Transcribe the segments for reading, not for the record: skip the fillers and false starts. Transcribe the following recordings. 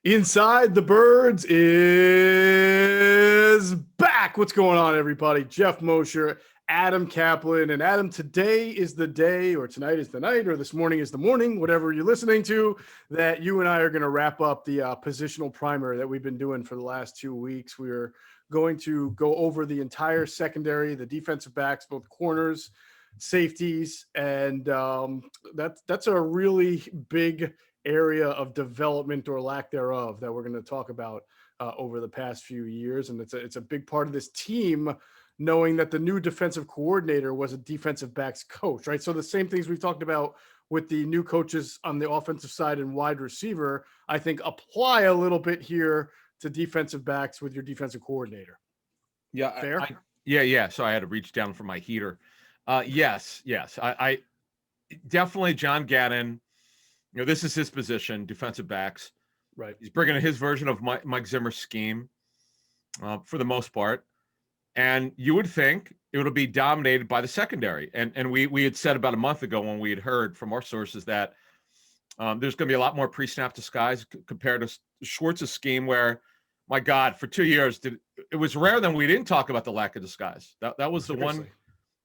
Inside the Birds is back. What's going on, everybody? Geoff, Mosher, Adam Caplan. And Adam, today is the day, or tonight is the night, or this morning is the morning, whatever you're listening to, that you and I are going to wrap up the positional primer that we've been doing for the last 2 weeks. We're going to go over the entire secondary, the defensive backs, both corners, safeties, and that's a really big area of development or lack thereof that we're going to talk about over the past few years. And it's a big part of this team, knowing that the new defensive coordinator was a defensive backs coach, right? So the same things we've talked about with the new coaches on the offensive side and wide receiver, I think apply a little bit here to defensive backs with your defensive coordinator. Yeah. Fair? Yeah. So I had to reach down for my heater. Yes. I definitely John Gannon. You know, this is his position, defensive backs. Right. He's bringing in his version of Mike Zimmer's scheme for the most part. And you would think it would be dominated by the secondary. And we had said about a month ago when we had heard from our sources that there's going to be a lot more pre-snap disguise compared to Schwartz's scheme where, my God, for 2 years, it was rare that we didn't talk about the lack of disguise. That was the one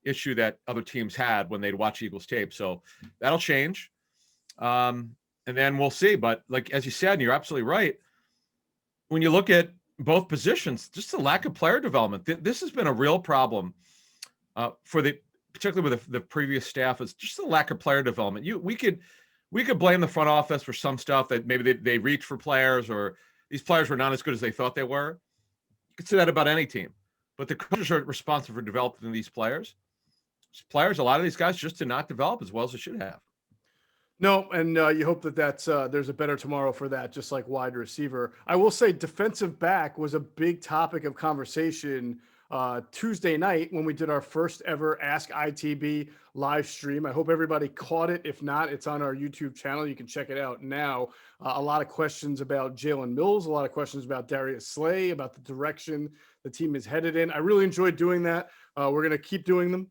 issue that other teams had when they'd watch Eagles tape. So that'll change. And then we'll see. But like, as you said, and you're absolutely right, when you look at both positions, just the lack of player development, this has been a real problem particularly with the previous staff, is just the lack of player development. We could blame the front office for some stuff that maybe they reached for players, or these players were not as good as they thought they were. You could say that about any team, but the coaches are responsible for developing these players. A lot of these guys just did not develop as well as they should have. No, and you hope that there's a better tomorrow for that, just like wide receiver. I will say defensive back was a big topic of conversation Tuesday night when we did our first ever Ask ITB live stream. I hope everybody caught it. If not, it's on our YouTube channel. You can check it out now. A lot of questions about Jalen Mills, a lot of questions about Darius Slay, about the direction the team is headed in. I really enjoyed doing that. We're going to keep doing them.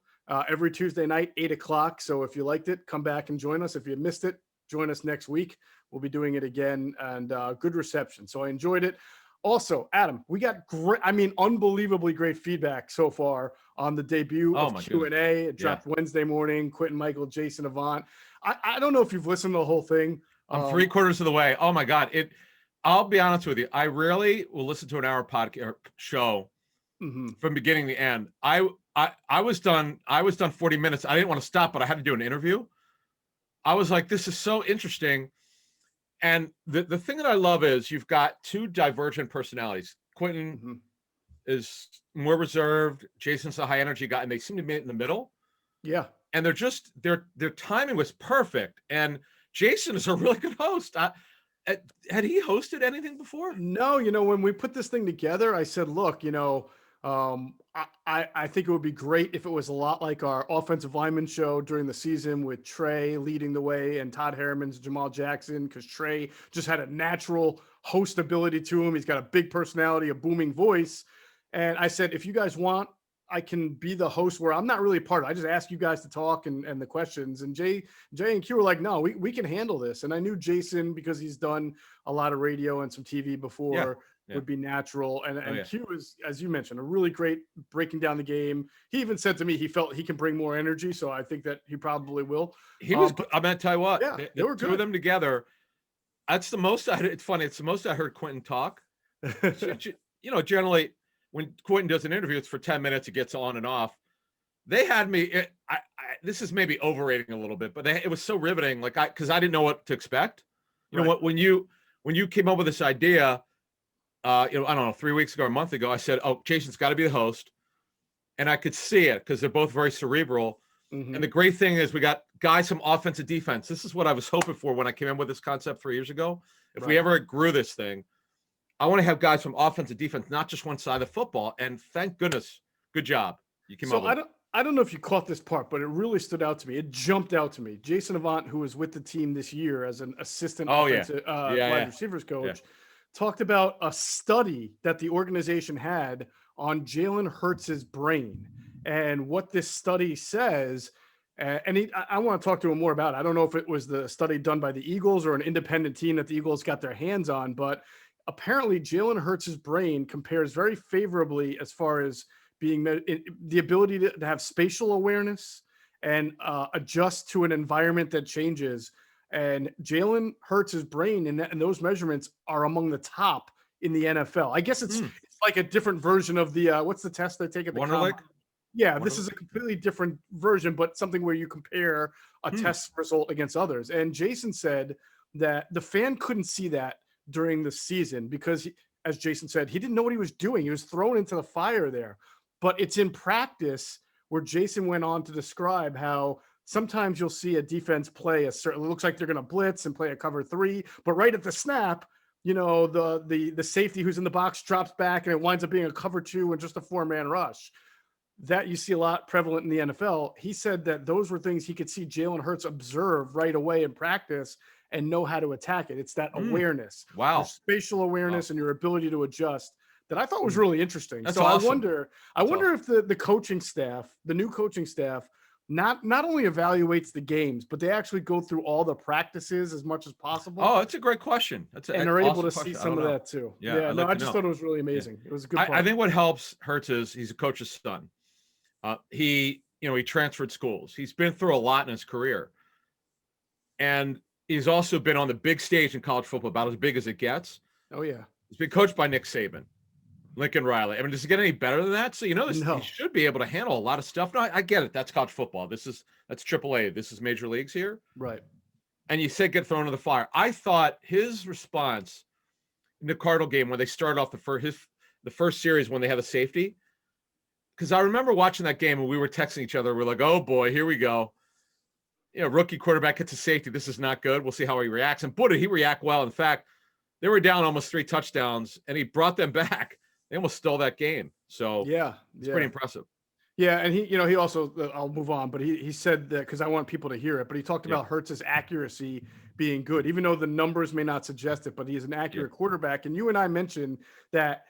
Every Tuesday night, 8 o'clock. So if you liked it, come back and join us. If you missed it, join us next week. We'll be doing it again, and good reception. So I enjoyed it. Also, Adam, we got unbelievably great feedback so far on the debut of Q&A. It dropped Wednesday morning. Quentin Michael, Jason Avant. I don't know if you've listened to the whole thing. I'm 3/4 of the way. Oh my God. I'll be honest with you. I rarely will listen to an hour podcast show from beginning to end. I was done 40 minutes. I didn't want to stop, but I had to do an interview. I was like, this is so interesting. And the thing that I love is you've got two divergent personalities. Quentin is more reserved. Jason's a high energy guy, and they seem to be in the middle. Yeah. And their timing was perfect. And Jason is a really good host. Had he hosted anything before? No, when we put this thing together, I said, look, I think it would be great if it was a lot like our offensive lineman show during the season with Trey leading the way and Todd Harriman's Jamal Jackson, because Trey just had a natural host ability to him. He's got a big personality, a booming voice. And I said, if you guys want, I can be the host where I'm not really a part of it. I just ask you guys to talk and the questions. And Jay and Q were like, no, we can handle this. And I knew Jason, because he's done a lot of radio and some TV before, would be natural. And Q is, as you mentioned, a really great breaking down the game. He even said to me he felt he can bring more energy. So I think that he probably will. He was, I'm going to tell you what, they were two good. of them together. That's the most it's funny. It's the most I heard Quentin talk. Generally when Quentin does an interview, it's for 10 minutes. It gets on and off. They had me, this is maybe overrating a little bit, but it was so riveting. Cause I didn't know what to expect. You know what, when you came up with this idea, I don't know, 3 weeks ago or a month ago, I said, Jason's got to be the host. And I could see it because they're both very cerebral. And the great thing is we got guys from offense and defense. This is what I was hoping for when I came in with this concept 3 years ago. If we ever grew this thing, I want to have guys from offense and defense, not just one side of football. And thank goodness, good job. You came up with it. I don't know if you caught this part, but it really stood out to me. It jumped out to me. Jason Avant, who was with the team this year as an assistant wide receivers coach, talked about a study that the organization had on Jalen Hurts' brain and what this study says. I want to talk to him more about it. I don't know if it was the study done by the Eagles or an independent team that the Eagles got their hands on, but apparently Jalen Hurts' brain compares very favorably as far as being the ability to have spatial awareness and adjust to an environment that changes. And Jalen Hurts' brain and those measurements are among the top in the NFL. I guess it's like a different version of the what's the test they take at the combine? Yeah, this is a completely different version, but something where you compare a test result against others. And Jason said that the fan couldn't see that during the season because, as Jason said, he didn't know what he was doing. He was thrown into the fire there. But it's in practice where Jason went on to describe how sometimes you'll see a defense play a certain, it looks like they're going to blitz and play a cover 3, but right at the snap, you know, the safety who's in the box drops back and it winds up being a cover 2 and just a 4-man rush. That you see a lot prevalent in the NFL. He said that those were things he could see Jalen Hurts observe right away in practice and know how to attack it. It's that awareness, your spatial awareness and your ability to adjust that I thought was really interesting. That's so awesome. I wonder if the coaching staff, the new coaching staff, not only evaluates the games, but they actually go through all the practices as much as possible. Oh, that's a great question. And they're able to see some of that too. Yeah, I just thought it was really amazing. It was a good point. I think what helps Hurts is he's a coach's son. He transferred schools. He's been through a lot in his career. And he's also been on the big stage in college football, about as big as it gets. Oh, yeah. He's been coached by Nick Saban, Lincoln Riley. I mean, does it get any better than that? So, he should be able to handle a lot of stuff. No, I get it. That's college football. That's AAA. This is major leagues here. Right. And you said get thrown in the fire. I thought his response in the Cardinal game when they started off the first series when they had a safety, because I remember watching that game and we were texting each other. We're like, oh, boy, here we go. Rookie quarterback gets a safety. This is not good. We'll see how he reacts. And boy, did he react well. In fact, they were down almost 3 touchdowns, and he brought them back. They almost stole that game. So it's pretty impressive. Yeah, and he also, I'll move on, but he said that because I want people to hear it, but he talked about Hurts' accuracy being good, even though the numbers may not suggest it, but he's an accurate quarterback. And you and I mentioned that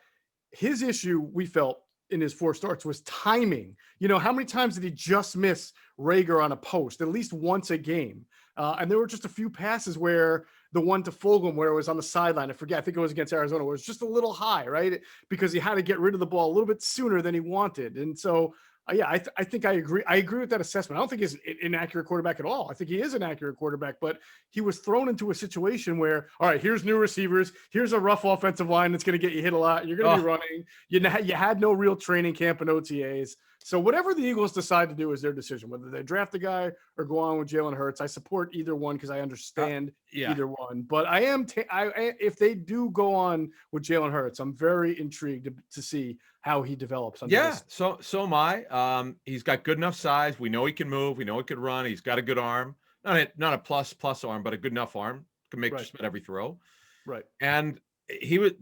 his issue, we felt, in his 4 starts was timing. How many times did he just miss Rager on a post? At least once a game. And there were just a few passes where the one to Fulgham where it was on the sideline, I think it was against Arizona, where it was just a little high, right? Because he had to get rid of the ball a little bit sooner than he wanted. And so, I think I agree. I agree with that assessment. I don't think he's an inaccurate quarterback at all. I think he is an accurate quarterback, but he was thrown into a situation where, all right, here's new receivers. Here's a rough offensive line that's going to get you hit a lot. You're going to be running. You had no real training camp and OTAs. So whatever the Eagles decide to do is their decision, whether they draft a guy or go on with Jalen Hurts. I support either one because I understand either one. But I am if they do go on with Jalen Hurts, I'm very intrigued to see how he develops. So am I. He's got good enough size. We know he can move. We know he can run. He's got a good arm. Not a plus arm, but a good enough arm. Can make just about every throw. Right. And he was,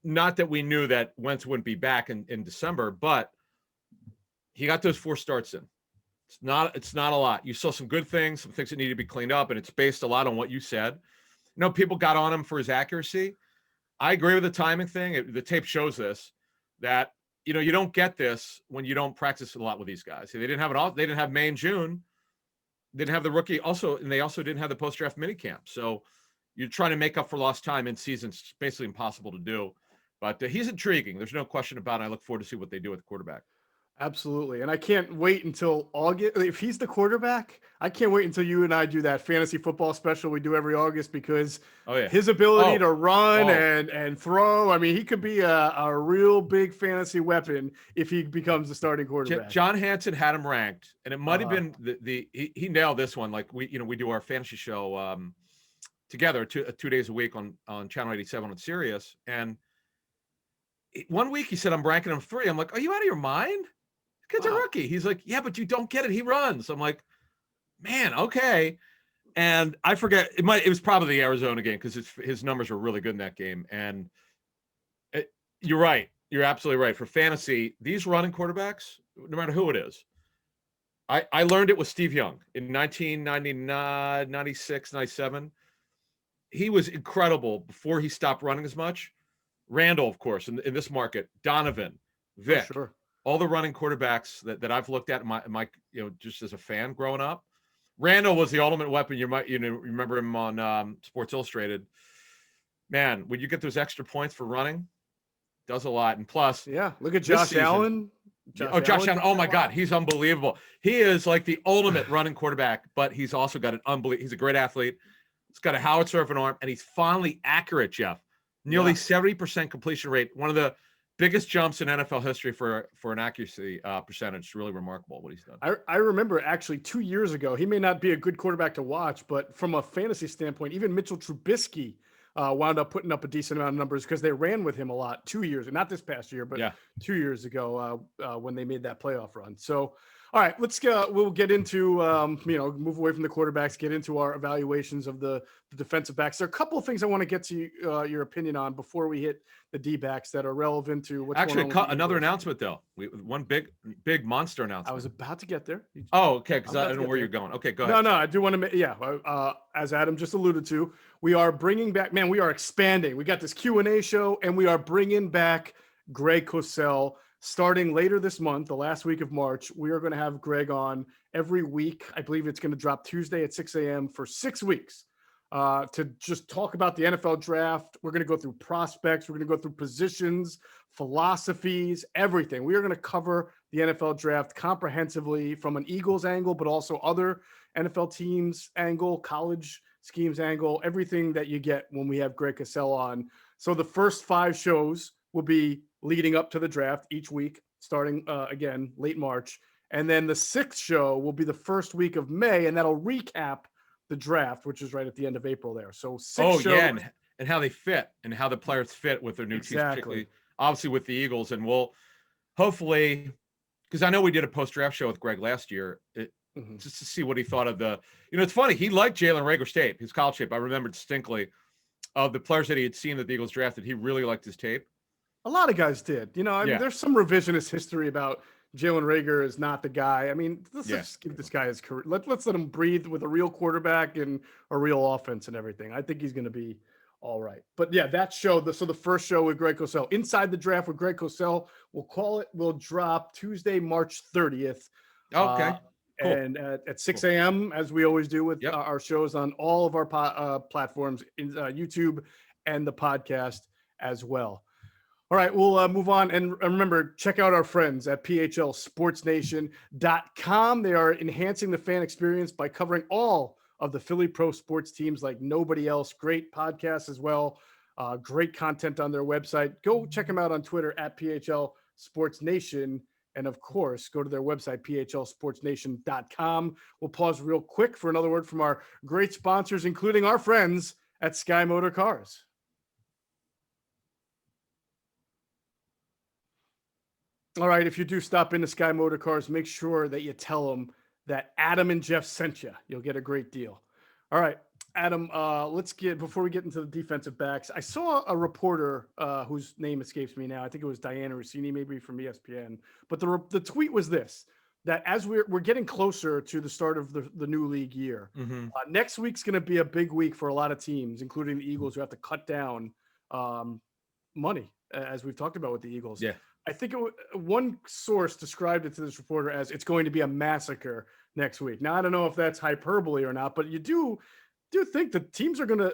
not that we knew that Wentz wouldn't be back in December, but he got those 4 starts in. It's not a lot. You saw some good things, some things that need to be cleaned up, and it's based a lot on what you said. People got on him for his accuracy. I agree with the timing thing. The tape shows this, that you don't get this when you don't practice a lot with these guys. They didn't have it all. They didn't have May and June. They didn't have the rookie also, and they also didn't have the post-draft minicamp. So you're trying to make up for lost time in season. It's basically impossible to do. But he's intriguing. There's no question about it. I look forward to see what they do with the quarterback. Absolutely. And I can't wait until August. If he's the quarterback, I can't wait until you and I do that fantasy football special we do every August, because his ability to run and throw, I mean, he could be a real big fantasy weapon if he becomes the starting quarterback. John Hansen had him ranked, and it might have been he nailed this one. Like we do our fantasy show together 2 days a week on Channel 87 on Sirius. And one week he said, I'm ranking him 3. I'm like, are you out of your mind? Kid's a rookie. He's like, yeah, but you don't get it. He runs. I'm like, man, okay. And I forget, it was probably the Arizona game because his numbers were really good in that game. And you're right. You're absolutely right. For fantasy, these running quarterbacks, no matter who it is, I learned it with Steve Young in 1999, 96, 97. He was incredible before he stopped running as much. Randall, of course, in this market, Donovan, Vic. For sure. All the running quarterbacks that I've looked at in my just as a fan growing up. Randall was the ultimate weapon. You might remember him on Sports Illustrated. man, when you get those extra points for running, does a lot. And plus, Yeah, look at this Josh season, Allen. Josh Allen. Oh my God, he's unbelievable. He is like the ultimate running quarterback, but he's also got he's a great athlete. He's got a howitzer of an arm, and he's finally accurate, Geoff. Nearly 70% completion rate. One of the biggest jumps in NFL history for an accuracy percentage. It's really remarkable what he's done. I remember actually 2 years ago, he may not be a good quarterback to watch, but from a fantasy standpoint, even Mitchell Trubisky wound up putting up a decent amount of numbers because they ran with him a lot 2 years, not this past year, but 2 years ago when they made that playoff run. So, all right, we'll get into, move away from the quarterbacks, get into our evaluations of the defensive backs. There are a couple of things I want to get to your opinion on before we hit the D-backs that are relevant to what's actually going on. Another announcement, though. One big monster announcement. I was about to get there. Okay, because I don't know where you're going. Okay, go ahead. No, I do want to, as Adam just alluded to, we are bringing back, we are expanding. We got this Q&A show, and we are bringing back Greg Cosell starting later this month, the last week of March. We are going to have Greg on every week. I believe it's going to drop Tuesday at 6 a.m. for 6 weeks to just talk about the NFL draft. We're going to go through prospects. We're going to go through positions, philosophies, everything. We are going to cover the NFL draft comprehensively from an Eagles angle, but also other NFL teams angle, college schemes angle, everything that you get when we have Greg Cosell on. So the first 5 shows will be leading up to the draft each week, starting again, late March. And then the 6th show will be the first week of May, and that'll recap the draft, which is right at the end of April there. So 6 shows. Yeah, and how they fit and how the players fit with their new teams, particularly obviously with the Eagles. And we'll hopefully, because I know we did a post-draft show with Greg last year, just to see what he thought of it's funny. He liked Jalen Reagor's tape, his college tape. I remember distinctly of the players that he had seen that the Eagles drafted. He really liked his tape. A lot of guys did. There's some revisionist history about Jalen Reagor is not the guy. Let's just give this guy his career. Let's let him breathe with a real quarterback and a real offense and everything. I think he's going to be all right. But yeah, that show. So the first show with Greg Cosell, Inside the Draft with Greg Cosell, will drop Tuesday, March 30th. Okay. Cool. And at 6 a.m., as we always do with our shows on all of our platforms, YouTube and the podcast as well. All right, we'll move on. And remember, check out our friends at phlsportsnation.com. They are enhancing the fan experience by covering all of the Philly pro sports teams like nobody else. Great podcasts as well. Great content on their website. Go check them out on Twitter at phlsportsnation. And of course, go to their website, phlsportsnation.com. We'll pause real quick for another word from our great sponsors, including our friends at Sky Motor Cars. All right, if you do stop into Sky Motor Cars, make sure that you tell them that Adam and Geoff sent you. You'll get a great deal. All right, Adam, before we get into the defensive backs, I saw a reporter whose name escapes me now. I think it was Diana Rossini, maybe from ESPN. But the tweet was this, that as we're getting closer to the start of the new league year, next week's going to be a big week for a lot of teams, including the Eagles, who have to cut down money, as we've talked about with the Eagles. Yeah. I think one source described it to this reporter as it's going to be a massacre next week. Now, I don't know if that's hyperbole or not, but you do think the teams are going to,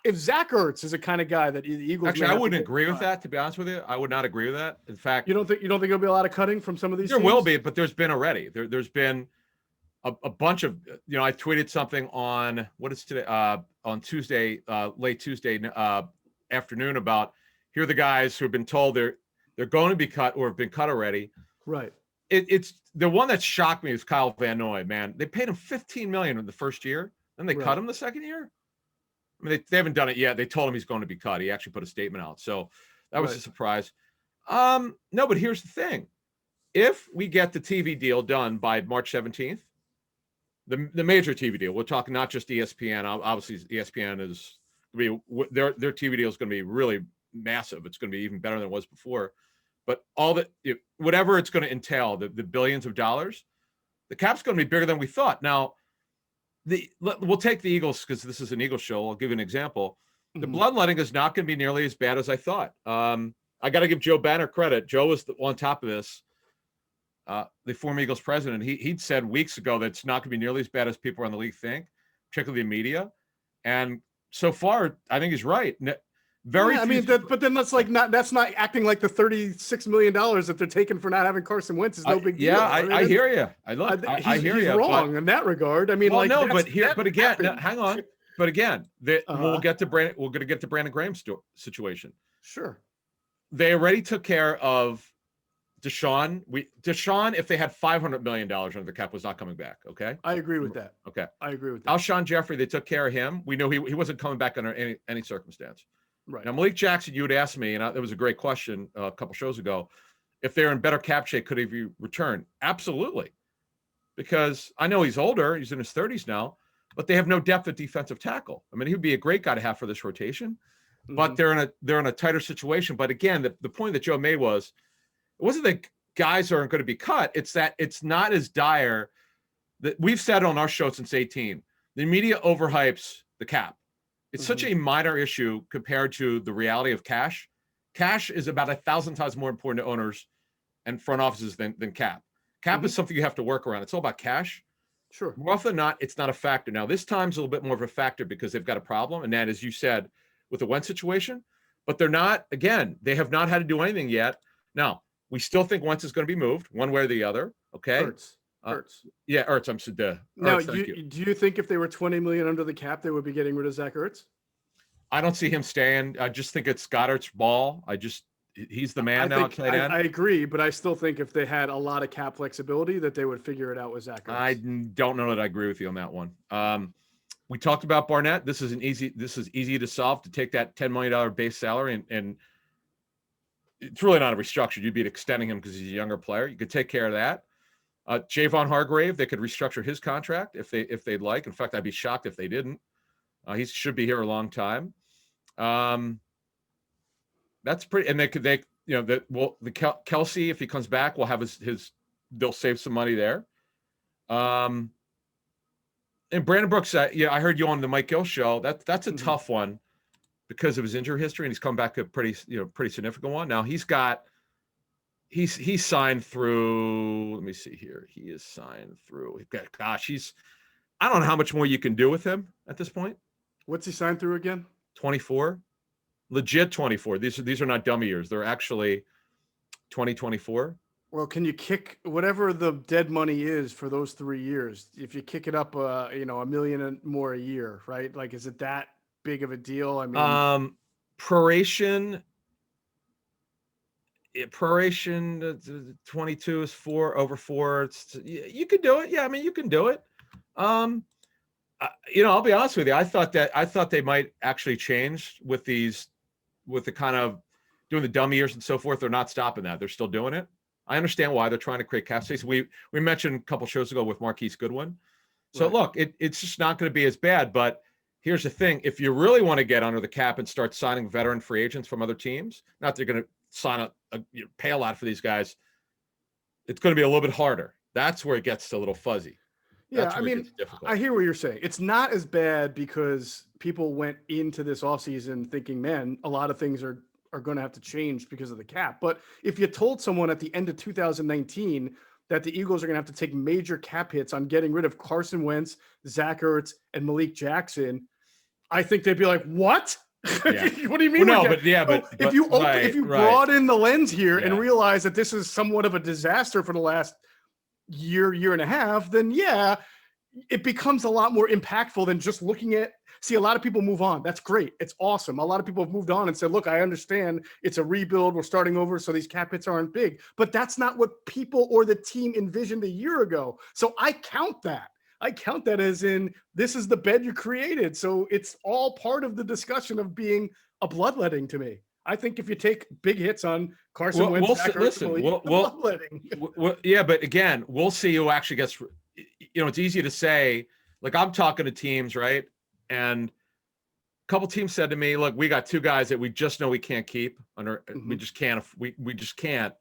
if Zach Ertz is the kind of guy that the Eagles. Actually, I wouldn't agree with that, to be honest with you. I would not agree with that. In fact, you don't think there'll be a lot of cutting from some of these teams? There will be, but there's been already. There's been a bunch of, I tweeted something on, what is today? On Tuesday, late Tuesday afternoon about, here are the guys who have been told they're going to be cut or have been cut already. Right. It's the one that shocked me is Kyle Van Noy, man. They paid him $15 million in the first year, then they cut him the second year. They haven't done it yet. They told him he's going to be cut. He actually put a statement out. So that was a surprise. No, but here's the thing. If we get the TV deal done by March 17th, the major TV deal, we're talking not just ESPN. Obviously, ESPN is their TV deal is going to be really massive. It's going to be even better than it was before. But whatever it's going to entail, the billions of dollars, the cap's going to be bigger than we thought. Now, we'll take the Eagles because this is an Eagles show. I'll give you an example. The bloodletting is not going to be nearly as bad as I thought. I got to give Joe Banner credit. Joe was on top of this. The former Eagles president, he'd said weeks ago that it's not going to be nearly as bad as people around the league think, particularly the media. And so far, I think he's right. Very Yeah, I few. mean, but then that's not acting like the $36 million that they're taking for not having Carson Wentz is no big deal. I hear you. I hear he's you. wrong in that regard. I mean, Well, like, no, but again, no, happened. hang on. But again, we're Uh-huh. going to get to Brandon Graham's situation. Sure. They already took care of Deshaun. Deshaun, if they had $500 million under the cap, was not coming back. Okay. I agree with that. Okay. I agree with that. Alshon Jeffrey, they took care of him. We knew he wasn't coming back under any circumstance. Right. Now, Malik Jackson, you would ask me, and it was a great question a couple shows ago, if they're in better cap shape, could he return? Absolutely. Because I know he's older, he's in his 30s now, but they have no depth at defensive tackle. I mean, he would be a great guy to have for this rotation, but they're in a tighter situation. But again, the point that Joe made was, it wasn't that guys aren't going to be cut. It's that it's not as dire. That we've said on our show since 2018, the media overhypes the cap. It's such a minor issue compared to the reality of cash. Cash is about 1,000 times more important to owners and front offices than cap. Cap is something you have to work around. It's all about cash. Sure. More often than not, it's not a factor. Now, this time's a little bit more of a factor because they've got a problem, and that, as you said, with the Wentz situation. But they're not, again, they have not had to do anything yet. Now, we still think Wentz is going to be moved one way or the other. Okay. Hurts. Yeah, Ertz. Now, do you think if they were $20 million under the cap, they would be getting rid of Zach Ertz? I don't see him staying. I just think it's Goddard's ball. He's the man now. I agree, but I still think if they had a lot of cap flexibility, that they would figure it out with Zach Ertz. I don't know that I agree with you on that one. We talked about Barnett. This is easy to solve, to take that $10 million base salary and it's really not a restructure. You'd be extending him because he's a younger player. You could take care of that. Javon Hargrave, they could restructure his contract if they'd like. In fact, I'd be shocked if they didn't. He should be here a long time. That's pretty. And the Kelsey, if he comes back, will have his. They'll save some money there. And Brandon Brooks, I heard you on the Mike Gill show. That's a tough one because of his injury history, and he's come back a pretty significant one. Now he's signed through. Let me see here. He is signed through. Gosh, I don't know how much more you can do with him at this point. What's he signed through again? 24, legit 24. These are not dummy years. They're actually 2024. Well, can you kick whatever the dead money is for those 3 years? If you kick it up, $1 million more a year, right? Like, is it that big of a deal? I mean, proration 22 is 4 over 4. You can do it. Yeah, I mean, you can do it. I'll be honest with you. I thought they might actually change with the kind of doing the dummy years and so forth. They're not stopping that. They're still doing it. I understand why they're trying to create cap space. We mentioned a couple shows ago with Marquise Goodwin. So right. Look, it's just not going to be as bad. But here's the thing: if you really want to get under the cap and start signing veteran free agents from other teams, not that you're going to sign pay a lot for these guys, it's going to be a little bit harder. That's where it gets a little fuzzy. Yeah, I mean, I hear what you're saying. It's not as bad because people went into this offseason thinking, man, a lot of things are going to have to change because of the cap. But if you told someone at the end of 2019 that the Eagles are going to have to take major cap hits on getting rid of Carson Wentz, Zach Ertz, and Malik Jackson, I think they'd be like, what? Yeah. What do you mean? Well, no, if you broaden the lens here and realize that this is somewhat of a disaster for the last year and a half, then it becomes a lot more impactful than just looking at. See, a lot of people move on. That's great. It's awesome. A lot of people have moved on and said, look, I understand it's a rebuild. We're starting over, so these cap hits aren't big. But that's not what people or the team envisioned a year ago. So I count that. As in, this is the bed you created. So it's all part of the discussion of being a bloodletting to me. I think if you take big hits on Carson Wentz, bloodletting. Yeah, but again, we'll see who actually gets. It's easy to say. Like, I'm talking to teams, right? And a couple teams said to me, "Look, we got 2 guys that we just know we can't keep. We just can't. We just can't."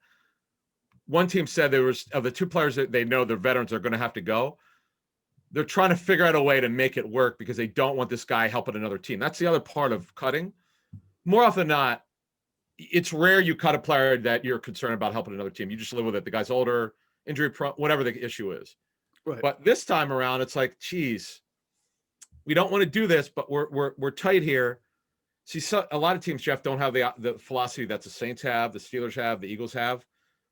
One team said there was of the 2 players that they know their veterans are going to have to go. They're trying to figure out a way to make it work because they don't want this guy helping another team. That's the other part of cutting. More often than not, it's rare you cut a player that you're concerned about helping another team. You just live with it. The guy's older, injury prone, whatever the issue is. Right. But this time around, it's like, geez, we don't want to do this, but we're tight here. See, a lot of teams, Geoff, don't have the philosophy that the Saints have, the Steelers have, the Eagles have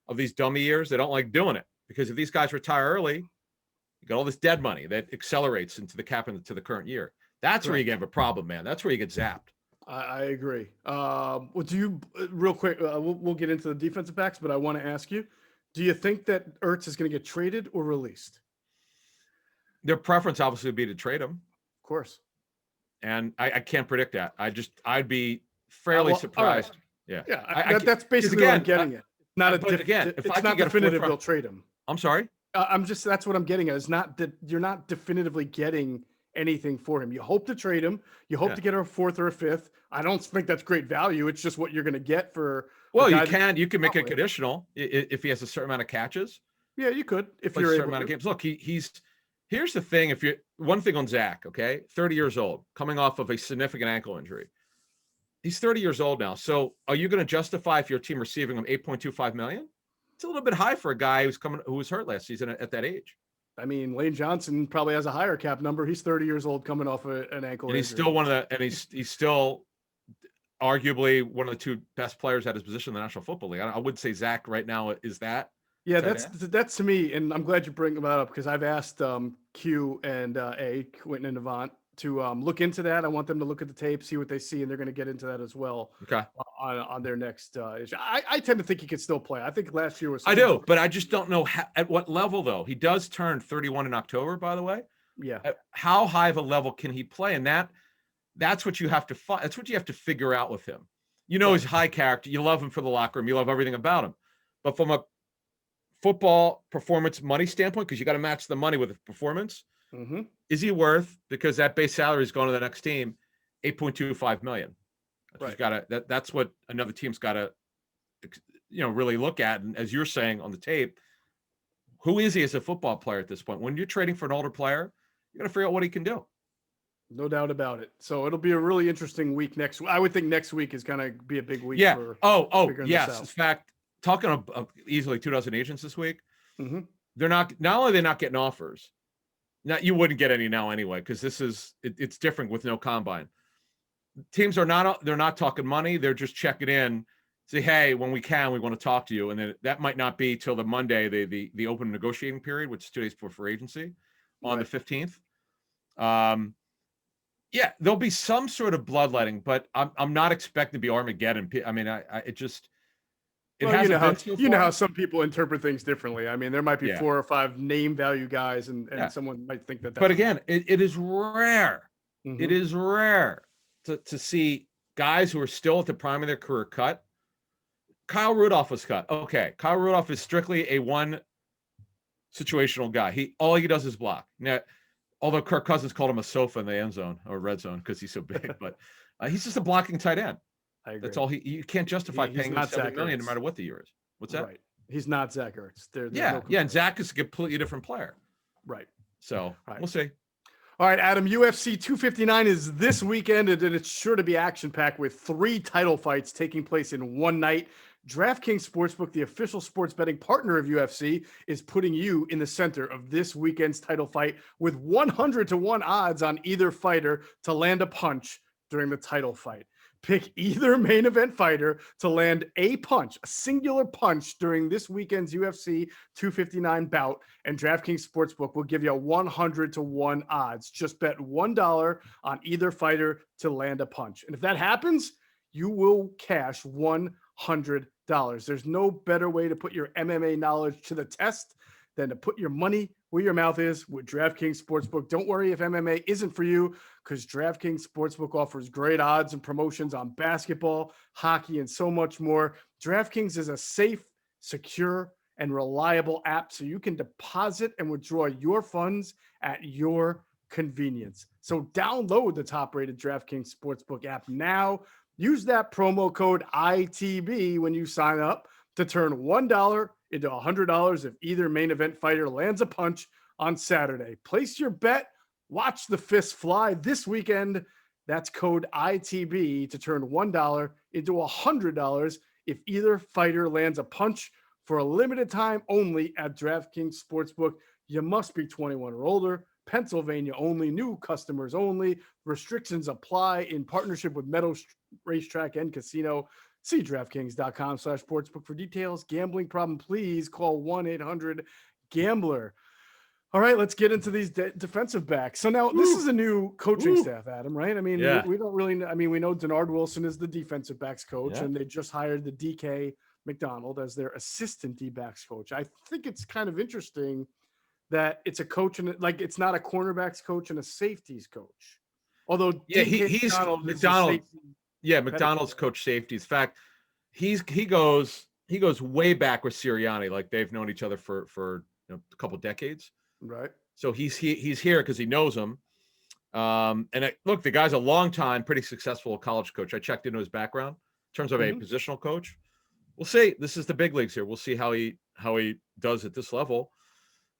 of these dummy years. They don't like doing it because if these guys retire early, you got all this dead money that accelerates into the cap into the current year. That's where you have a problem, man. That's where you get zapped. I agree. Well, do you real quick? We'll get into the defensive backs, but I want to ask you: do you think that Ertz is going to get traded or released? Their preference obviously would be to trade him. Of course. And I can't predict that. I'd be fairly surprised. Right. Yeah. That's basically what I'm getting at. If it's not definitive, they'll trade him. I'm sorry. That's what I'm getting at. It's not that you're not definitively getting anything for him. You hope to trade him. You hope to get a fourth or a fifth. I don't think that's great value. It's just what you're going to get for. Well, you can make it conditional if he has a certain amount of catches. Yeah, you could if you're a certain amount of games. Look, here's the thing. One thing on Zach, okay, 30 years old, coming off of a significant ankle injury. He's 30 years old now. So are you going to justify if your team receiving him $8.25 million? It's a little bit high for a guy who was hurt last season at that age. I mean, Lane Johnson probably has a higher cap number. He's 30 years old coming off an ankle injury. He's still he's still arguably one of the two best players at his position in the National Football League. I would say Zach right now is that. Yeah, that's to me, and I'm glad you bring that up because I've asked Q and Quentin and Avant to look into that. I want them to look at the tape, see what they see, and they're going to get into that as well. Okay. On their next issue. I tend to think he could still play. I think last year was. I do, but I just don't know at what level though. He does turn 31 in October, by the way. Yeah. How high of a level can he play? And that's what you have to find. That's what you have to figure out with him. He's high character. You love him for the locker room. You love everything about him. But from a football performance money standpoint, because you got to match the money with the performance. Mm-hmm. Is he worth, because that base salary is going to the next team, $8.25 million? That's what another team's got to, really look at. And as you're saying on the tape, who is he as a football player at this point? When you're trading for an older player, you're going to figure out what he can do. No doubt about it. So it'll be a really interesting week next week. I would think next week is going to be a big week. Yeah. Yes. In fact, talking of easily 2,000 agents this week, mm-hmm. They're not only they're not getting offers. Now you wouldn't get any now anyway, because it's different with no combine. Teams they're not talking money. They're just checking in, say, hey, when we want to talk to you. And then that might not be till the Monday, the open negotiating period, which is 2 days before free agency on the 15th. Yeah, there'll be some sort of bloodletting, but I'm not expecting to be Armageddon. I mean, you know how some people interpret things differently. I mean, there might be 4 or 5 name value guys, and someone might think that. But again, it is rare. Mm-hmm. It is rare to see guys who are still at the prime of their career cut. Kyle Rudolph was cut. Okay, Kyle Rudolph is strictly a one situational guy. All he does is block. Now, although Kirk Cousins called him a sofa in the end zone or red zone because he's so big, but he's just a blocking tight end. I agree. That's all you can't justify paying him $7 million no matter what the year is. What's that? Right. He's not Zach Ertz. And Zach is a completely different player. Right. So we'll see. All right, Adam, UFC 259 is this weekend, and it's sure to be action-packed with 3 title fights taking place in one night. DraftKings Sportsbook, the official sports betting partner of UFC, is putting you in the center of this weekend's title fight with 100-1 odds on either fighter to land a punch during the title fight. Pick either main event fighter to land a singular punch during this weekend's UFC 259 bout, and DraftKings Sportsbook will give you a 100-1 odds. Just bet $1 on either fighter to land a punch. And if that happens, you will cash $100. There's no better way to put your MMA knowledge to the test than to put your money where your mouth is with DraftKings Sportsbook. Don't worry if MMA isn't for you, because DraftKings Sportsbook offers great odds and promotions on basketball, hockey, and so much more. DraftKings is a safe, secure, and reliable app so you can deposit and withdraw your funds at your convenience. So download the top-rated DraftKings Sportsbook app now. Use that promo code ITB when you sign up to turn $1 into $100 if either main event fighter lands a punch on Saturday. Place your bet. Watch the fists fly this weekend. That's code ITB to turn $1 into $100 if either fighter lands a punch for a limited time only at DraftKings Sportsbook. You must be 21 or older. Pennsylvania only, new customers only. Restrictions apply in partnership with Meadows Racetrack and Casino. See DraftKings.com/sportsbook for details. Gambling problem, please call 1-800-GAMBLER. All right, let's get into these defensive backs. So now this is a new coaching staff, Adam, right? I mean, we don't really, I mean, we know Denard Wilson is the defensive backs coach, and they just hired the DK McDonald as their assistant D-backs coach. I think it's kind of interesting that it's a coach and like it's not a cornerbacks coach and a safeties coach. Although he's McDonald. Yeah, McDonald's coach safeties. In fact, he goes way back with Sirianni. Like they've known each other for a couple decades. Right. So he's here because he knows him. Look, the guy's a long time, pretty successful college coach. I checked into his background in terms of a positional coach. We'll see. This is the big leagues here. We'll see how he does at this level.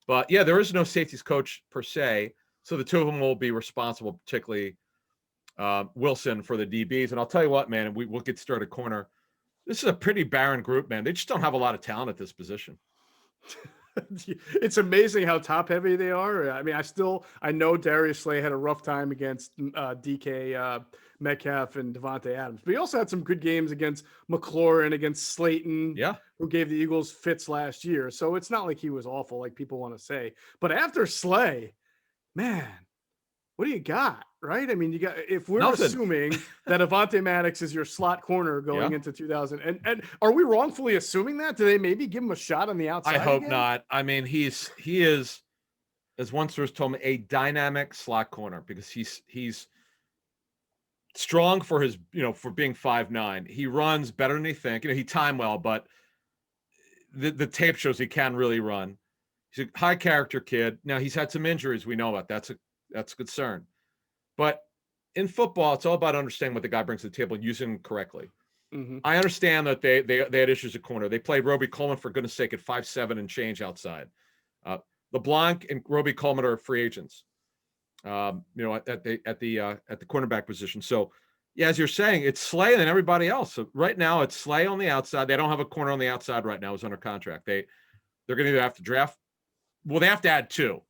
But yeah, there is no safeties coach per se. So the two of them will be responsible, particularly Wilson for the DBs. And I'll tell you what, man, we'll get started corner. This is a pretty barren group, man. They just don't have a lot of talent at this position. It's amazing how top heavy they are. I mean, I know Darius Slay had a rough time against DK Metcalf and Devontae Adams, but he also had some good games against McLaurin, against Slayton, who gave the Eagles fits last year. So it's not like he was awful, like people want to say. But after Slay, man, what do you got? Right? I mean, you got, if we're assuming that Avonte Maddox is your slot corner going into 2000, and are we wrongfully assuming that? Do they maybe give him a shot on the outside? I hope not. I mean, he is, as one source told me, a dynamic slot corner because he's strong for his, for being 5'9". He runs better than you think. He timed well, but the tape shows he can really run. He's a high character kid. Now he's had some injuries. We know about that's a concern. But in football, it's all about understanding what the guy brings to the table and using him correctly. Mm-hmm. I understand that they had issues at corner. They played Roby Coleman, for goodness sake, at 5'7" and change outside. LeBlanc and Roby Coleman are free agents, at the cornerback position. So, yeah, as you're saying, it's Slay and everybody else. So right now, it's Slay on the outside. They don't have a corner on the outside right now. Who's under contract. They're going to either have to draft. Well, they have to add two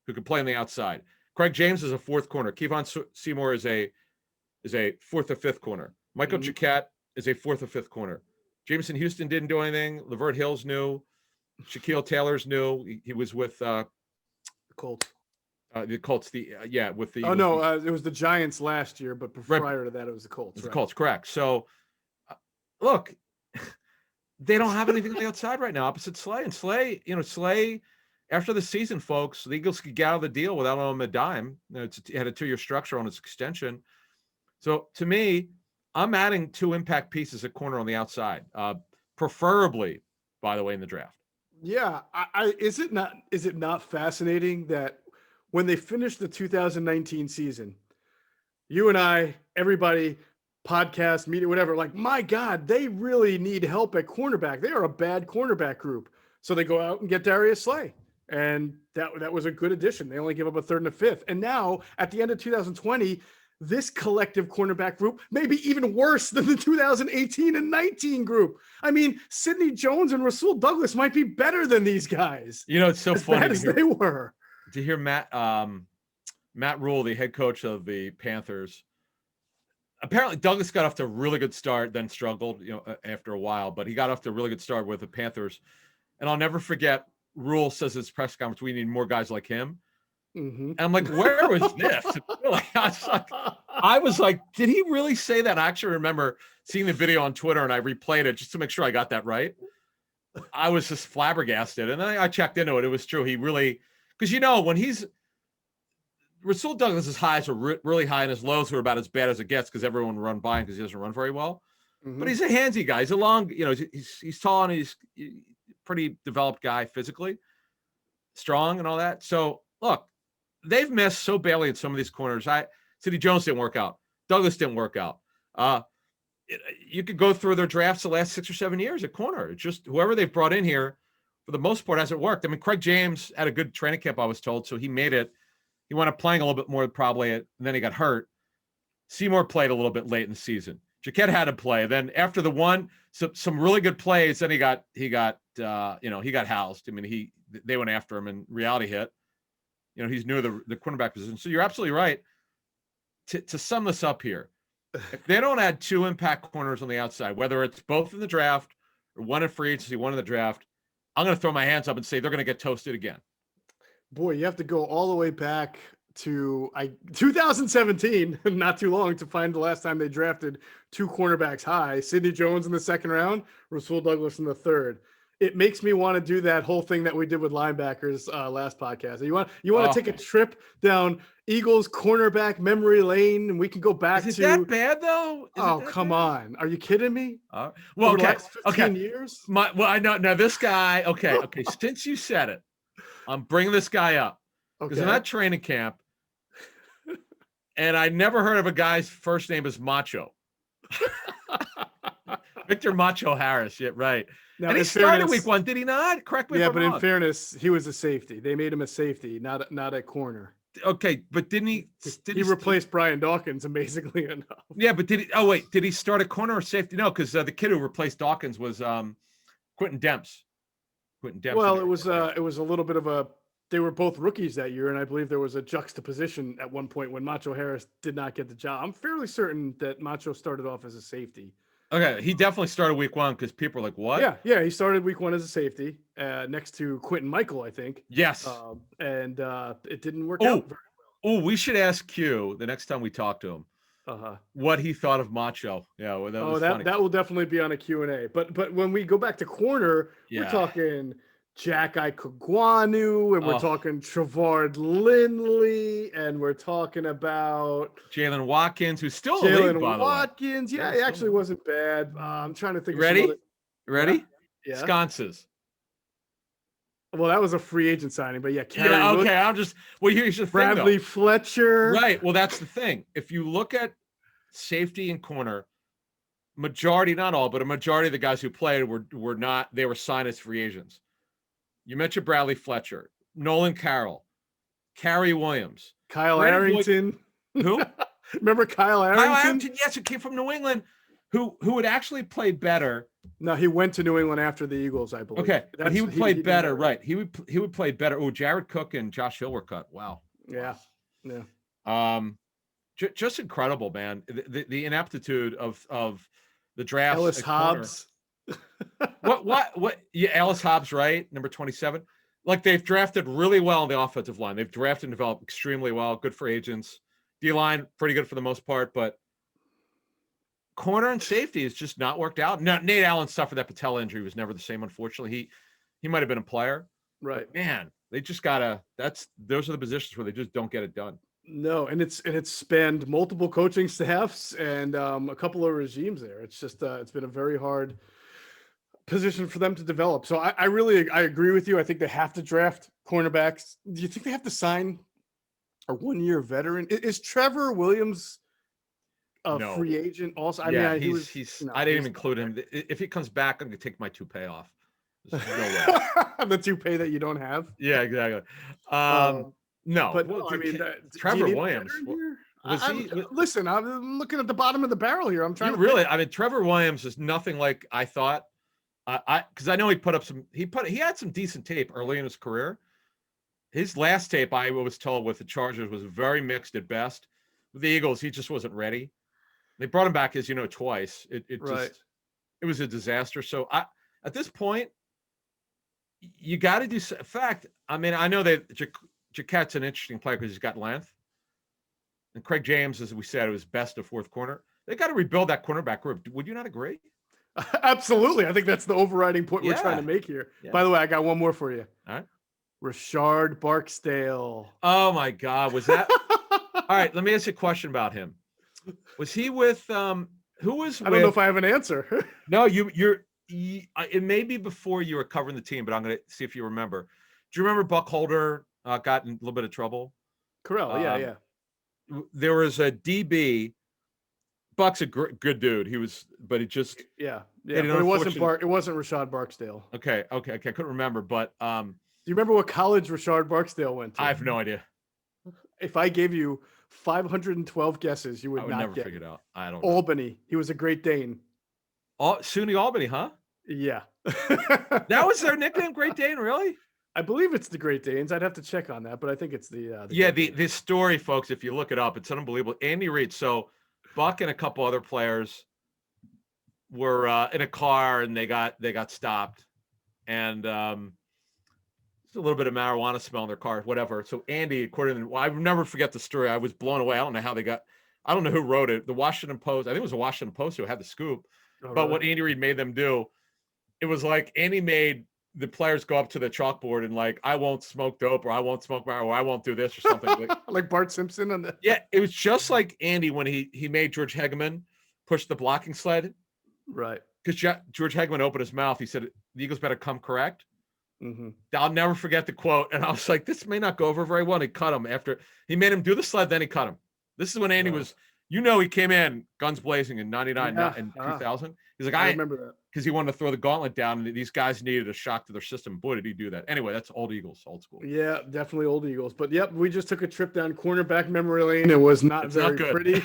who can play on the outside. Craig James is a fourth corner. Kevon Seymour is a fourth or fifth corner. Michael Jaiquawn is a fourth or fifth corner. Jameson Houston didn't do anything. Lavert Hill's new. Shaquille Taylor's new. He was with the Colts. The Colts. With the. Oh no, it was the Giants last year, but prior to that, it was the Colts. The Colts, correct. So, look, they don't have anything on the outside right now. Opposite Slay and Slay, Slay. After the season, folks, the Eagles could get out of the deal without owing him a dime. It had a 2-year structure on its extension. So to me, I'm adding two impact pieces at corner on the outside, preferably, by the way, in the draft. Yeah. Is it not fascinating that when they finished the 2019 season, you and I, everybody, podcast, media, whatever, like, my God, they really need help at cornerback. They are a bad cornerback group. So they go out and get Darius Slay. And that was a good addition. They only give up a third and a fifth. And now at the end of 2020, this collective cornerback group may be even worse than the 2018 and 19 group. I mean, Sidney Jones and Rasul Douglas might be better than these guys. It's so funny bad as they were. To hear Matt Rule, the head coach of the Panthers. Apparently Douglas got off to a really good start, then struggled, after a while, but he got off to a really good start with the Panthers. And I'll never forget, Rule says at his press conference, we need more guys like him. Mm-hmm. And I'm like, where was this? I was like, did he really say that? I actually remember seeing the video on Twitter and I replayed it just to make sure I got that right. I was just flabbergasted. And then I checked into it. It was true. He really, because when Rasul Douglas's highs were really high and his lows were about as bad as it gets because everyone would run by him because he doesn't run very well. Mm-hmm. But he's a handsy guy. He's a long, he's tall and he's pretty developed guy physically, strong and all that. So look, they've missed so badly in some of these corners. Sidney Jones didn't work out. Douglas didn't work out. You could go through their drafts the last 6 or 7 years at corner. It's just whoever they've brought in here, for the most part, hasn't worked. I mean, Craig James had a good training camp, I was told, so he made it. He wound up playing a little bit more probably, and then he got hurt. Seymour played a little bit late in the season. Jaiquawn had to play. Then after the one, some really good plays, then he got housed. I mean, they went after him and reality hit. he's new to the cornerback position. So you're absolutely right. To sum this up here, if they don't add 2 impact corners on the outside, whether it's both in the draft or one in free agency, one in the draft, I'm going to throw my hands up and say they're going to get toasted again. Boy, you have to go all the way back to 2017, not too long, to find the last time they drafted 2 cornerbacks high. Sidney Jones in the 2nd round, Rasul Douglas in the 3rd. It makes me want to do that whole thing that we did with linebackers last podcast. You want to take a trip down Eagles cornerback memory lane, and we can go back to. Is it that bad though? Come on, are you kidding me? Well, over okay, the last 15 okay. years. I know now this guy. Okay. Since you said it, I'm bringing this guy up because I'm at training camp, and I never heard of a guy's first name is Macho. Victor Macho Harris. Yeah, right. Now, and he started week 1, did he not? Correct me if I'm wrong. In fairness, he was a safety. They made him a safety, not a corner. Okay, but didn't he? He replaced Brian Dawkins, amazingly enough. Yeah, but did he? Oh wait, did he start a corner or safety? No, because the kid who replaced Dawkins was Quentin Demps. Well, it was a little bit of a. They were both rookies that year, and I believe there was a juxtaposition at one point when Macho Harris did not get the job. I'm fairly certain that Macho started off as a safety. Okay, he definitely started week 1 because people are like, "What?" Yeah, he started week 1 as a safety, next to Quentin Michael, I think. Yes, and it didn't work out very well. Oh, we should ask Q the next time we talk to him what he thought of Macho. Yeah, well, that will definitely be on a Q&A. But when we go back to corner, we're talking Jack Ikegwuono, and we're talking Trevard Lindley, and we're talking about Jalen Watkins, who's still Jalen Watkins. Yeah, he actually wasn't bad. I'm trying to think. Ready? Yeah. Sconces. Well, that was a free agent signing, but okay. I'm just here's the Bradley thing, Fletcher. Right. Well, that's the thing. If you look at safety and corner, majority, not all, but a majority of the guys who played were not. They were signed as free agents. You mentioned Bradley Fletcher, Nolan Carroll, Cary Williams, Kyle Arrington. Who? Remember Kyle Arrington? Kyle Arrington, yes, who came from New England, who had actually played better. No, he went to New England after the Eagles, I believe. Okay, but he would play better, right? He would play better. Oh, Jared Cook and Josh Hill were cut. Wow. Yeah. Just incredible, man. The ineptitude of the draft. Ellis Hobbs. What? Yeah, Ellis Hobbs, right? Number 27. Like, they've drafted really well on the offensive line. They've drafted and developed extremely well. Good for agents. D-line, pretty good for the most part, but corner and safety has just not worked out. No, Nate Allen suffered that patella injury. Was never the same, unfortunately. He might have been a player. Right. But man, they just gotta. Those are the positions where they just don't get it done. No, and it's spanned multiple coaching staffs and a couple of regimes there. It's just it's been a very hard position for them to develop. So I agree with you. I think they have to draft cornerbacks. Do you think they have to sign a 1-year veteran? Is Trevor Williams a free agent also? I mean, I didn't even include him. If he comes back, I'm gonna take my toupee off. There's no way. The toupee that you don't have. Yeah, exactly. No, but I mean, Trevor Williams. Listen, I'm looking at the bottom of the barrel here. I'm trying to really. I mean, Trevor Williams is nothing like I thought. Because I know he put up some. He had some decent tape early in his career. His last tape, I was told, with the Chargers was very mixed at best. With the Eagles, he just wasn't ready. They brought him back, as you know, twice. It was a disaster. So at this point, you got to do. In fact, I mean, I know that Jaiquette's an interesting player because he's got length, and Craig James, as we said, was best of fourth corner. They got to rebuild that cornerback group. Would you not agree? Absolutely. I think that's the overriding point we're trying to make here. Yeah. By the way, I got one more for you. All right. Rashard Barksdale. Oh my God. Was that? All right. Let me ask you a question about him. Was he with, who was I don't know if I have an answer. No, it may be before you were covering the team, but I'm going to see if you remember. Do you remember Buck Holder got in a little bit of trouble? Correll. Yeah. There was a DB. Buck's a good dude. But he just But it wasn't Rashard Barksdale. Okay. I couldn't remember, but do you remember what college Rashard Barksdale went to? I have no idea. If I gave you 512 guesses, you would not never get figure it out. I don't know. Albany. He was a Great Dane. SUNY Albany, huh? Yeah. That was their nickname, Great Dane, really? I believe it's the Great Danes. I'd have to check on that, but I think it's the Yeah, Great Danes. this story, folks, if you look it up, it's unbelievable. Andy Reid. So Buck and a couple other players were in a car and they got stopped, and just a little bit of marijuana smell in their car, whatever. So Andy, according to, well, I never forget the story. I was blown away. I don't know how they got. I don't know who wrote it. The Washington Post. I think it was the Washington Post who had the scoop. Oh, But really? what Andy Reid made them do, it was like Andy made the players go up to the chalkboard and like, I won't smoke dope, or I won't smoke marijuana, or I won't do this or something. Like Bart Simpson on the. Yeah, it was just like Andy when he made George Hegeman push the blocking sled. Right. Because George Hegeman opened his mouth. He said, the Eagles better come correct. Mm-hmm. I'll never forget the quote. And I was like, this may not go over very well. And he cut him after he made him do the sled. Then he cut him. This is when Andy was, he came in guns blazing in 99 and 2000. He's like, I remember that. Because he wanted to throw the gauntlet down. And these guys needed a shock to their system. Boy, did he do that. Anyway, that's old Eagles, old school. Yeah, definitely old Eagles. But yep, we just took a trip down cornerback memory lane. It was not very pretty.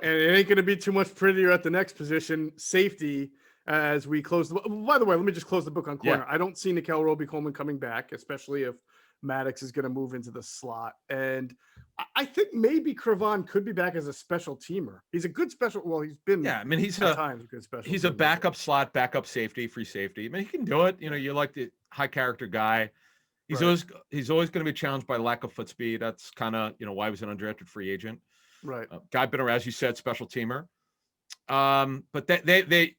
And it ain't going to be too much prettier at the next position, safety, as we close. By the way, let me just close the book on corner. Yeah. I don't see Nickel Roby-Coleman coming back, especially if Maddox is going to move into the slot. And I think maybe Cravon could be back as a special teamer. He's a good special. Well, he's been. Yeah, I mean, he's a good special. He's a backup slot, backup safety, free safety. I mean, he can do it. You like the high character guy. He's always going to be challenged by lack of foot speed. That's kind of why he was an undrafted free agent. Right. Guy been around, as you said, special teamer. But the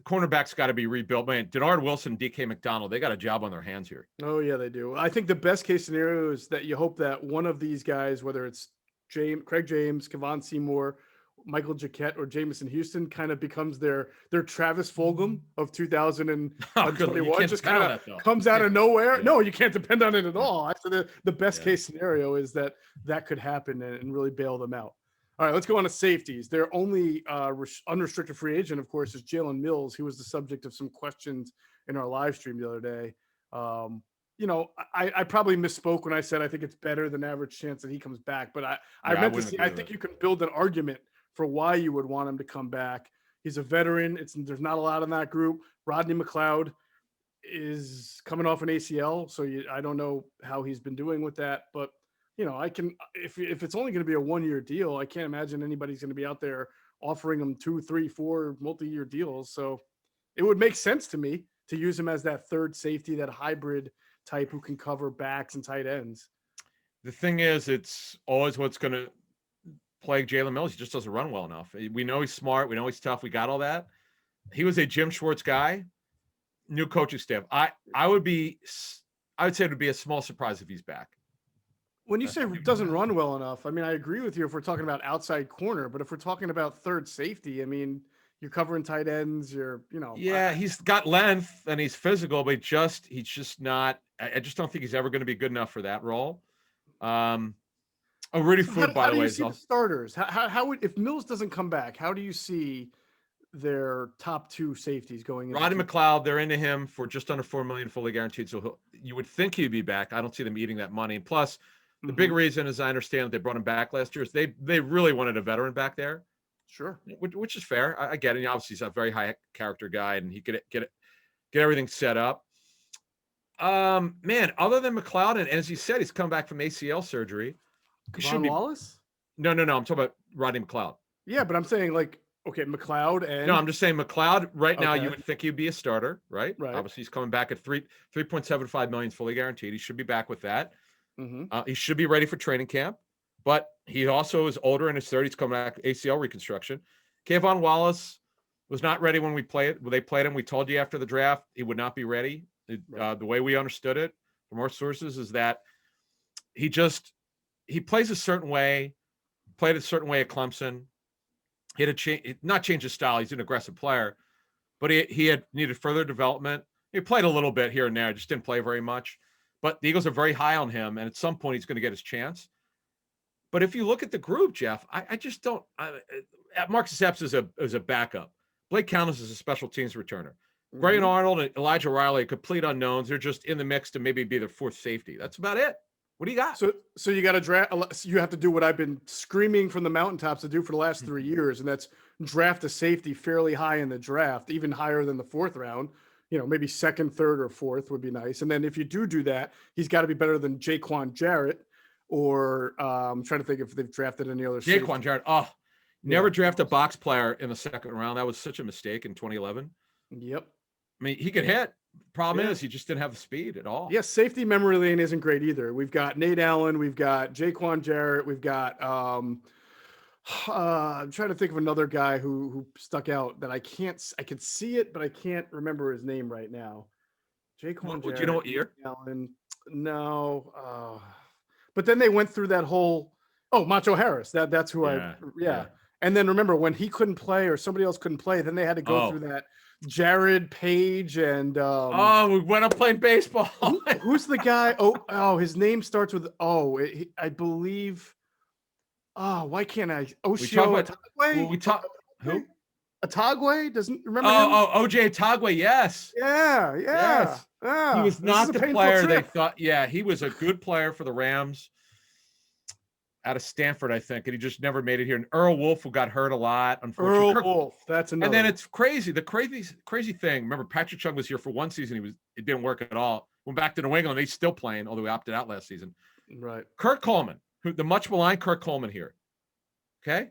cornerback's got to be rebuilt. Man, Denard Wilson, DK McDonald, they got a job on their hands here. Oh, yeah, they do. I think the best case scenario is that you hope that one of these guys, whether it's Craig James, Kevon Seymour, Michael Jacquet, or Jamison Houston, kind of becomes their Travis Fulgham of 2021. Just kind of comes out of nowhere. Yeah. No, you can't depend on it at all. So the best case scenario is that could happen and really bail them out. All right, let's go on to safeties. Their only unrestricted free agent, of course, is Jalen Mills. He was the subject of some questions in our live stream the other day. I probably misspoke when I said I think it's better than average chance that he comes back. But I meant to say I think you can build an argument for why you would want him to come back. He's a veteran. There's not a lot in that group. Rodney McLeod is coming off an ACL, so I don't know how he's been doing with that, but I can, if it's only going to be a 1-year deal, I can't imagine anybody's going to be out there offering them 2, 3, 4 multi-year deals. So it would make sense to me to use him as that third safety, that hybrid type who can cover backs and tight ends. The thing is, it's always what's going to plague Jalen Mills. He just doesn't run well enough. We know he's smart. We know he's tough. We got all that. He was a Jim Schwartz guy, new coaching staff. I would say it would be a small surprise if he's back. When you say doesn't run well enough, I mean, I agree with you if we're talking about outside corner, but if we're talking about third safety, I mean, you're covering tight ends, Yeah, he's got length and he's physical, but he's just not, I just don't think he's ever going to be good enough for that role. Rudy Ford, by the way. How do you see the starters? How would, if Mills doesn't come back, how do you see their top 2 safeties going? Rodney McLeod, they're into him for just under $4 million fully guaranteed. So you would think he'd be back. I don't see them eating that money. Plus, the big reason, as I understand that they brought him back last year, is they really wanted a veteran back there. Sure. Which is fair. I get it. Obviously, he's a very high character guy, and he could get everything set up. Man, other than McLeod, and as you said, he's come back from ACL surgery. Wallace? No. I'm talking about Rodney McLeod. Yeah, but I'm saying McLeod and. No, I'm just saying McLeod right now. You would think he'd be a starter, right? Right. Obviously, he's coming back at $3.75 million fully guaranteed. He should be back with that. He should be ready for training camp, but he also is older in his 30s, coming back ACL reconstruction. Kayvon Wallace was not ready when they played him. We told you after the draft he would not be ready. The way we understood it from our sources is that he plays a certain way, played a certain way at Clemson. He had to not change his style. He's an aggressive player, but he had needed further development. He played a little bit here and there, just didn't play very much. But the Eagles are very high on him, and at some point he's going to get his chance. But if you look at the group, Geoff, I just don't. Marcus Epps is a backup. Blake Countess is a special teams returner. Grayson Arnold and Elijah Riley, complete unknowns. They're just in the mix to maybe be their fourth safety. That's about it. What do you got? So you got to draft. You have to do what I've been screaming from the mountaintops to do for the last 3 years, and that's draft a safety fairly high in the draft, even higher than the 4th round. maybe second, third, or fourth would be nice. And then if you do that, he's got to be better than Jaiquawn Jarrett, or I'm trying to think if they've drafted any other. Jaiquawn Jarrett. Oh, never draft a box player in the second round. That was such a mistake in 2011. Yep. I mean, he could hit. Problem is, he just didn't have the speed at all. Yes, safety memory lane isn't great either. We've got Nate Allen, we've got Jaiquawn Jarrett, we've got I'm trying to think of another guy who stuck out that I could see it, but I can't remember his name right now. Jaiquawn Jarrett. Do you know what year? Allen. No. But then they went through that whole Macho Harris. That's who yeah. And then remember when he couldn't play or somebody else couldn't play, then they had to go through that Jared Page and we went up playing baseball. Who's the guy? His name starts with I believe. Why can't I? Oshio Atagwe? We talk who? Atagwe? Doesn't remember him? OJ Atagwe, yes. Yeah. Yes. Yeah. He was not the player they thought. Yeah, he was a good player for the Rams out of Stanford, I think, and he just never made it here. And Earl Wolf, who got hurt a lot, unfortunately. Earl Wolf, that's another. And then it's crazy. The crazy thing. Remember, Patrick Chung was here for one season. It didn't work at all. Went back to New England. He's still playing, although he opted out last season. Right. Kurt Coleman, the much maligned Kurt Coleman here. Okay.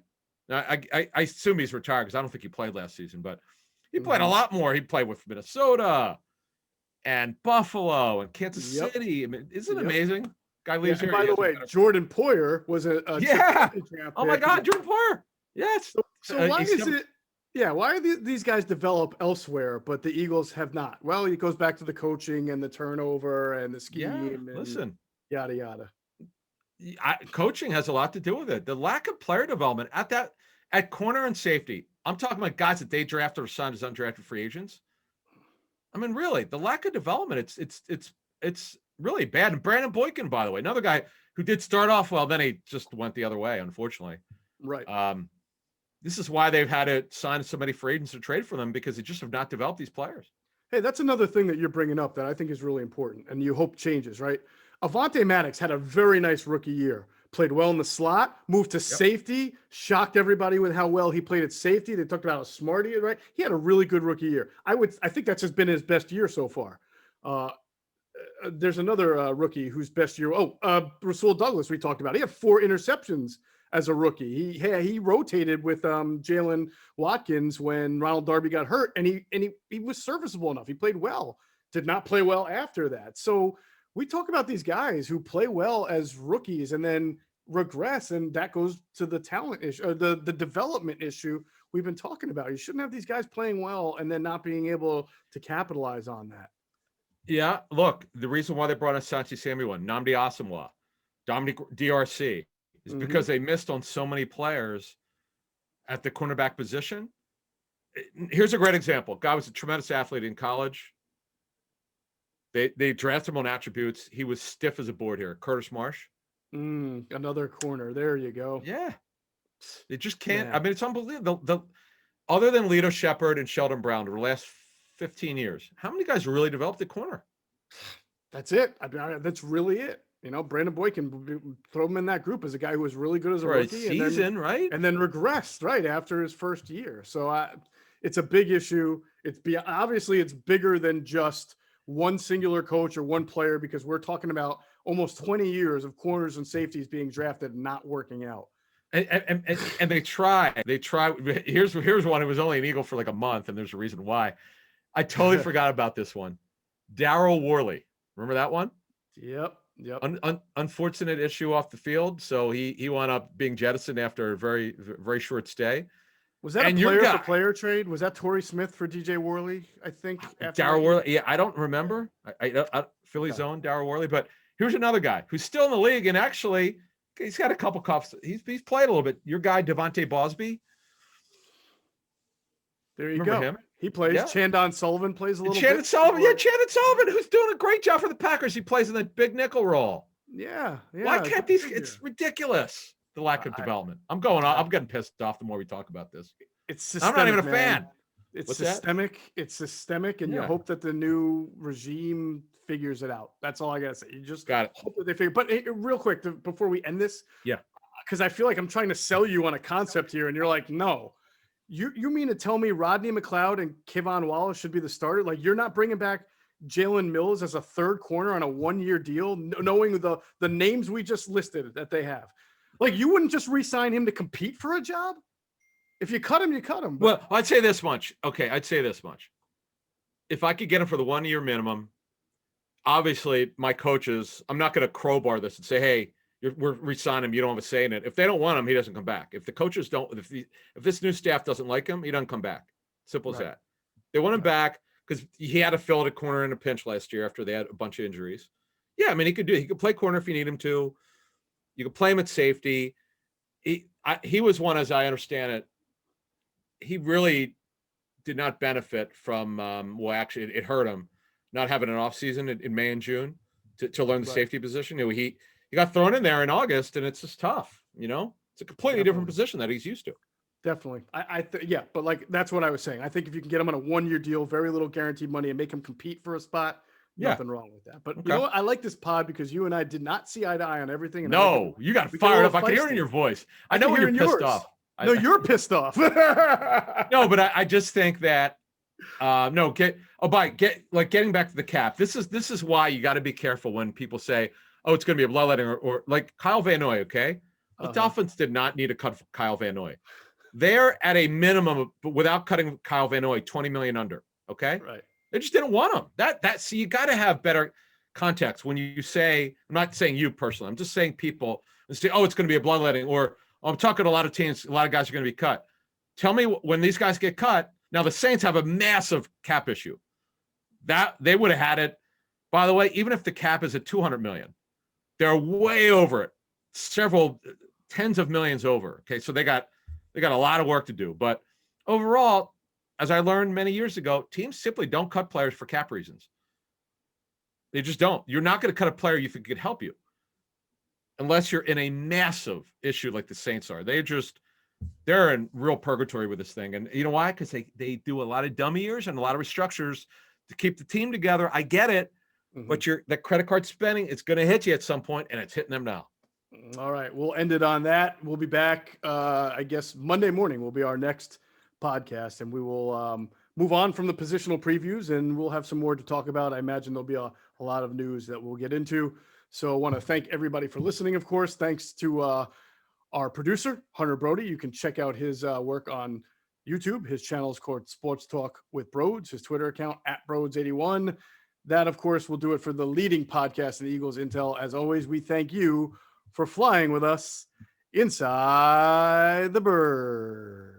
Now, I assume he's retired because I don't think he played last season, but he played a lot more. He played with Minnesota and Buffalo and Kansas City. I mean, isn't it amazing? Guy leaves here. By the way, Jordan Poyer was a oh my God, Jordan Poyer. Yes. So why is it? Yeah, why are these guys develop elsewhere, but the Eagles have not? Well, it goes back to the coaching and the turnover and the scheme. Yeah, listen, yada yada. Coaching has a lot to do with it. The lack of player development at corner and safety. I'm talking about guys that they drafted or signed as undrafted free agents. I mean, really, the lack of development. It's really bad. And Brandon Boykin, by the way, another guy who did start off well, then he just went the other way, unfortunately. Right. This is why they've had to sign so many free agents to trade for them, because they just have not developed these players. Hey, that's another thing that you're bringing up that I think is really important, and you hope changes, right? Avonte Maddox had a very nice rookie year. Played well in the slot, moved to safety, shocked everybody with how well he played at safety. They talked about how smart he is, right? He had a really good rookie year. I think that's just been his best year so far. There's another rookie whose best year. Rasul Douglas, we talked about. He had 4 interceptions as a rookie. He rotated with Jalen Watkins when Ronald Darby got hurt, and he was serviceable enough. He played well. Did not play well after that. So we talk about these guys who play well as rookies and then regress, and that goes to the talent issue, or the development issue we've been talking about. You shouldn't have these guys playing well and then not being able to capitalize on that. Yeah, look, the reason why they brought in Santi Samuel, Nnamdi Asomugha, Dominic DRC is because they missed on so many players at the cornerback position. Here's a great example. Guy was a tremendous athlete in college. They drafted him on attributes. He was stiff as a board here. Curtis Marsh. Another corner. There you go. Yeah. They just can't. Yeah. I mean, it's unbelievable. Other than Lito Shepherd and Sheldon Brown over the last 15 years, how many guys really developed at corner? That's it. I mean, that's really it. Brandon Boykin, throw him in that group as a guy who was really good as a rookie. Right? And then regressed right after his first year. So it's a big issue. Obviously it's bigger than just one singular coach or one player, because we're talking about almost 20 years of corners and safeties being drafted and not working out. And they try. Here's one who was only an Eagle for like a month, and there's a reason why. I totally forgot about this one. Darryl Worley. Remember that one? Yep. Unfortunate issue off the field. So he wound up being jettisoned after a very, very short stay. Was that a player-for-player trade? Was that Torrey Smith for DJ Worley, I think? Darryl Worley. Yeah, I don't remember. Philly's own Darryl Worley. But here's another guy who's still in the league, and actually he's got a couple cups. He's played a little bit. Your guy, Devontae Bosby. There you go. Him? He plays. Yeah. Chandon Sullivan plays a little bit. Chandon Sullivan, who's doing a great job for the Packers. He plays in the big nickel role. Yeah. Why can't these? It's ridiculous. The lack of development. I'm getting pissed off the more we talk about this. It's systemic, I'm not even a fan. It's systemic. It's systemic, and you hope that the new regime figures it out. That's all I gotta say. You just hope that they figure. But real quick, before we end this, because I feel like I'm trying to sell you on a concept here, and you're like, no. You mean to tell me Rodney McLeod and Kevon Wallace should be the starter? Like, you're not bringing back Jalen Mills as a third corner on a 1-year deal, knowing the names we just listed that they have. Like, you wouldn't just re-sign him to compete for a job? If you cut him, you cut him. Well, I'd say this much. Okay, I'd say this much. If I could get him for the 1-year minimum, obviously my coaches, I'm not going to crowbar this and say, hey, we're re-signing him. You don't have a say in it. If they don't want him, he doesn't come back. If the coaches don't, if this new staff doesn't like him, he doesn't come back. Simple as that. They want him back because he had to fill a corner in a pinch last year after they had a bunch of injuries. Yeah, I mean, he could play corner if you need him to. You could play him at safety. He was one, as I understand it, he really did not benefit from, well, actually, it hurt him not having an offseason in May and June to learn the safety position. He got thrown in there in August, and it's just tough. It's a completely different position that he's used to. Definitely. Yeah, but like, that's what I was saying. I think if you can get him on a 1-year deal, very little guaranteed money, and make him compete for a spot, nothing wrong with that. But you know what? I like this pod because you and I did not see eye to eye on everything. And no, you got fired up. I can hear it in your voice. I know when you're pissed off. No, you're pissed off. No, but I just think that getting back to the cap. This is why you got to be careful when people say, "Oh, it's going to be a bloodletting," or like Kyle Van Noy. Okay, the Dolphins did not need to cut Kyle Van Noy. They're at a minimum, but without cutting Kyle Van Noy, $20 million under. Okay, right? They just didn't want him. So you got to have better context when you say. I'm not saying you personally. I'm just saying people and say, "Oh, it's going to be a bloodletting," or I'm talking to a lot of teams. A lot of guys are going to be cut. Tell me when these guys get cut. Now the Saints have a massive cap issue. That they would have had it. By the way, even if the cap is at $200 million, they're way over it. Several tens of millions over. Okay, so they got a lot of work to do. But overall, as I learned many years ago, teams simply don't cut players for cap reasons. They just don't. You're not going to cut a player you think could help you, unless you're in a massive issue like the Saints are. They're in real purgatory with this thing. And you know why? Because they do a lot of dummy years and a lot of restructures to keep the team together. I get it. But that credit card spending, it's going to hit you at some point, and it's hitting them now. All right. We'll end it on that. We'll be back, I guess, Monday morning will be our next podcast, and we will move on from the positional previews, and we'll have some more to talk about. I imagine there'll be a lot of news that we'll get into. So I want to thank everybody for listening, of course. Thanks to our producer, Hunter Brody. You can check out his work on YouTube. His channel is called Sports Talk with Broads, his Twitter account, @Broads81. That, of course, will do it for the leading podcast in the Eagles Intel. As always, we thank you for flying with us inside the bird.